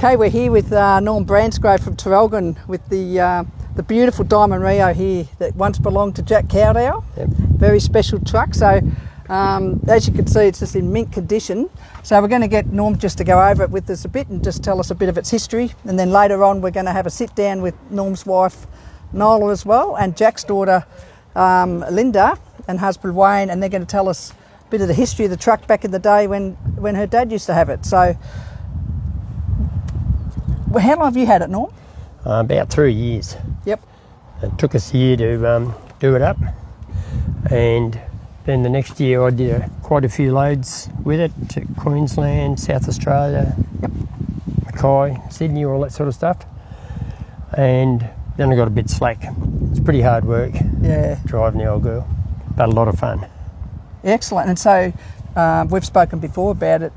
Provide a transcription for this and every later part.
Okay, we're here with Norm Bransgrove from Trafalgar with the beautiful Diamond Reo here that once belonged to Jack Caldows. Yep. Very special truck. So as you can see, it's just in mint condition. So we're going to get Norm just to go over it with us a bit and just tell us a bit of its history. And then later on, we're going to have a sit down with Norm's wife Nola as well, and Jack's daughter Linda and husband Wayne, and they're going to tell us a bit of the history of the truck back in the day when her dad used to have it. So how long have you had it, Norm? About 3 years. Yep. It took us a year to do it up, and then the next year I did quite a few loads with it to Queensland, South Australia, Yep. Mackay, Sydney, all that sort of stuff. And then I got a bit slack. It's pretty hard work, Yeah. driving the old girl, but a lot of fun. Excellent. And so we've spoken before about it.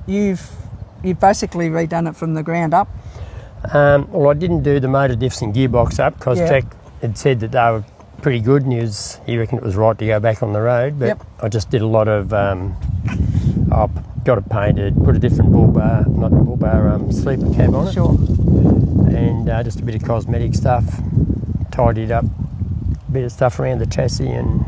You've basically redone it from the ground up. Well, I didn't do the motor diffs and gearbox up because Yeah. Jack had said that they were pretty good and he reckoned it was right to go back on the road. But Yep. I just did a lot of, I got it painted, put a different sleeper cab on it. Sure. And just a bit of cosmetic stuff, tidied up a bit of stuff around the chassis and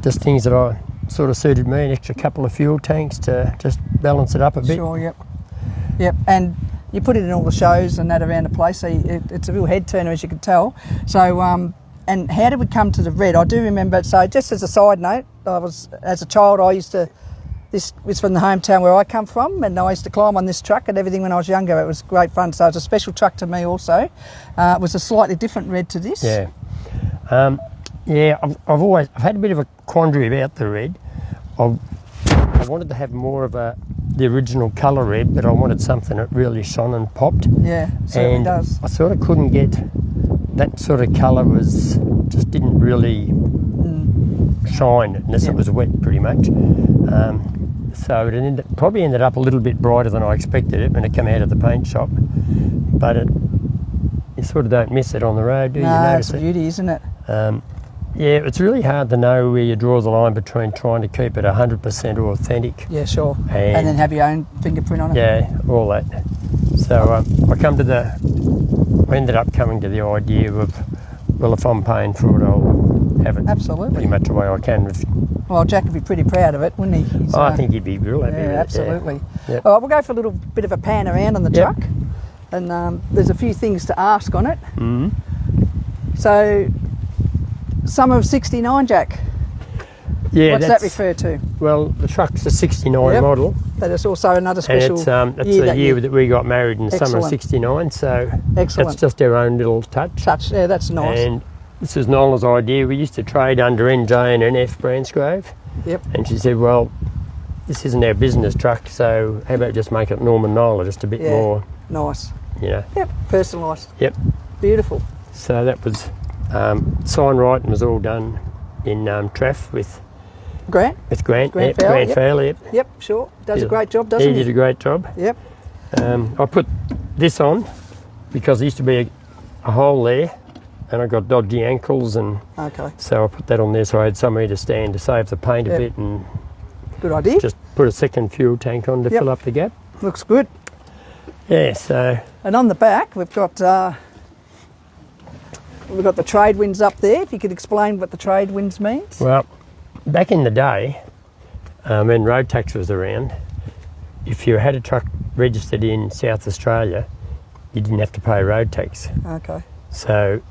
just things that I sort of suited me, an extra couple of fuel tanks to just balance it up a bit. Sure, yep. Yep, and you put it in all the shows and that around the place, so it's a real head turner, as you can tell. So, and how did we come to the red? I do remember, so just as a side note, as a child, this was from the hometown where I come from, and I used to climb on this truck and everything when I was younger. It was great fun, so it's a special truck to me also. It was a slightly different red to this. Yeah. I've had a bit of a quandary about the red. I wanted to have more of the original colour red, but I wanted something that really shone and popped. Yeah, certainly and does. I sort of couldn't get that sort of colour, just didn't really shine unless it was wet pretty much. So it probably ended up a little bit brighter than I expected it when it came out of the paint shop. But you sort of don't miss it on the road, do you? No, Notice it's a beauty, isn't it? Yeah, it's really hard to know where you draw the line between trying to keep it 100% authentic. Yeah, sure. And then have your own fingerprint on it. Yeah, all that. So I ended up coming to the idea of, well, if I'm paying for it, I'll have it Absolutely. pretty much the way I can. Well, Jack would be pretty proud of it, wouldn't he? I think he'd be real happy with it. Absolutely. Yeah. Yep. All right, we'll go for a little bit of a pan around on the Yep. truck, and there's a few things to ask on it. Mm-hmm. So, summer of '69, Jack. Yeah, What's that refer to? Well, the truck's a '69 model. That is also another special and it's year. the year that we got married in the summer of Excellent. '69, so Excellent. that's just our own little touch. Yeah, that's nice. And this is Nola's idea. We used to trade under NJ and NF Bransgrove. Yep. And she said, well, this isn't our business truck, so how about just make it Norm and Nola, just a bit more, Nice. you know. Yep. Personalised. Yep. Beautiful. So that was sign writing was all done in Traff with Grant. Grant Fowler, yep. Fowler. Yep. Yep. Sure. Does a great job, doesn't He he? did a great job. Yep. I put this on because there used to be a hole there and I got dodgy ankles, and Okay. so I put that on there so I had somewhere to stand to save the paint a bit, and Good idea. just put a second fuel tank on to fill up the gap. Looks good. Yeah, so And on the back, we've got the trade winds up there. If you could explain what the trade winds means. well, back in the day, when road tax was around, if you had a truck registered in South Australia, you didn't have to pay road tax. Okay. So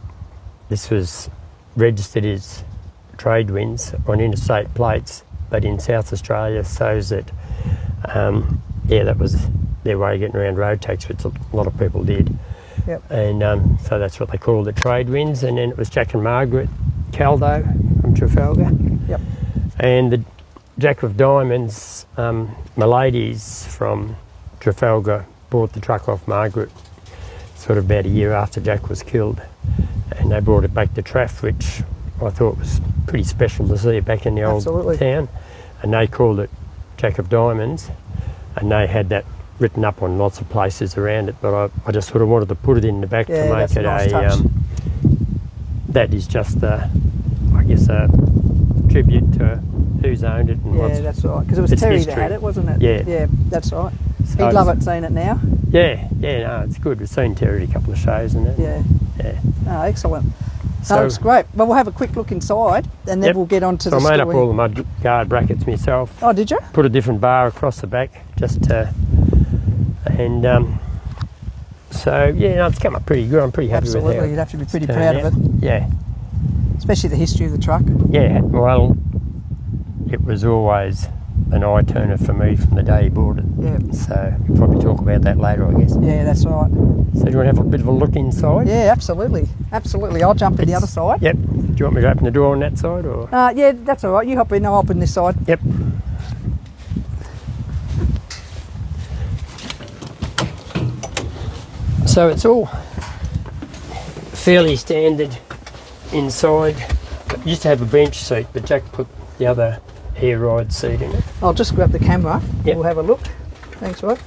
this was registered as trade winds on interstate plates, but in South Australia, so that that was their way of getting around road tax, which a lot of people did. Yep. And so that's what they called the trade winds. And then it was Jack and Margaret Caldows from Trafalgar. Yep. And the Jack of Diamonds, my ladies from Trafalgar bought the truck off Margaret sort of about a year after Jack was killed, and they brought it back to Traff, which I thought was pretty special to see it back in the old town. And they called it Jack of Diamonds, and they had that written up on lots of places around it, but I just sort of wanted to put it in the back to make it nice touch. That is just a tribute to who's owned it and Yeah, that's right. Because it was its Terry history. that had it, wasn't it? Yeah. Yeah, that's right. So He'd love it seeing it now. Yeah, no, it's good. We've seen Terry at a couple of shows and that. Yeah. Yeah. Oh, excellent. So, That looks great. Well, we'll have a quick look inside and then Yep. we'll get on to So the I story. made up all the mud guard brackets myself. Oh, did you? Put a different bar across the back just to, and so yeah, no, it's come up pretty good. I'm pretty happy with Absolutely. how You'd have to be pretty it's proud turned of it, out. Yeah, especially the history of the truck. yeah. Well, it was always an eye turner for me from the day he bought it. Yeah. So we'll probably talk about that later, I guess. Yeah, that's right. So do you want to have a bit of a look inside? Yeah, absolutely. Absolutely. I'll jump in the other side. Yep. Do you want me to open the door on that side or? Yeah, that's all right. You hop in, I'll hop in this side. Yep. So it's all fairly standard inside. It used to have a bench seat, but Jack put the other air ride seat in it. I'll just grab the camera. Yep. We'll have a look. Thanks, Rod.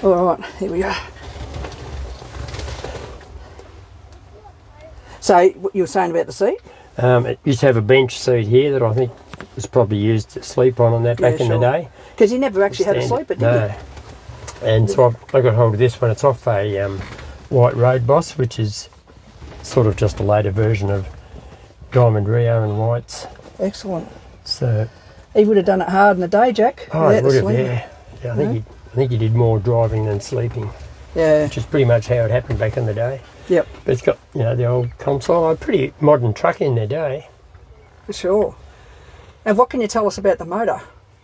All right, here we go. So, what you were saying about the seat? It used to have a bench seat here that I think was probably used to sleep on that back in the day. Because you never actually had a Standard. sleeper, did No. you? And so I got hold of this one. It's off a White Road Boss, which is sort of just a later version of Diamond Reo and White's. Excellent. So He would have done it hard in the day, Jack. I without the would have, sleeper. yeah. I think he did more driving than sleeping, Yeah. which is pretty much how it happened back in the day. Yep, But it's got, the old console, a pretty modern truck in their day. for sure. And what can you tell us about the motor?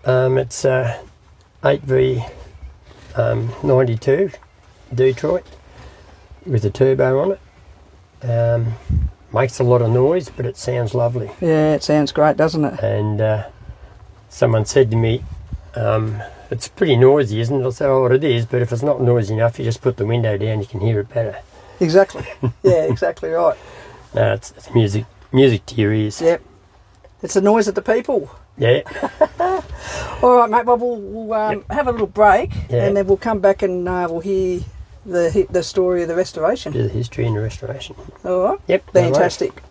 It's 8V 92 Detroit with a turbo on it. Makes a lot of noise, but it sounds lovely. Yeah, it sounds great, doesn't it? And someone said to me, it's pretty noisy, isn't it? I said, oh, it is, but if it's not noisy enough, you just put the window down, you can hear it better. Exactly. Yeah, exactly right. No, it's music to your ears. Yep. It's the noise of the people. Yeah. All right, mate. Well, we'll have a little break, Yeah. and then we'll come back and we'll hear the story of the restoration. Do the history and the restoration. All right. Yep. no worries. Fantastic.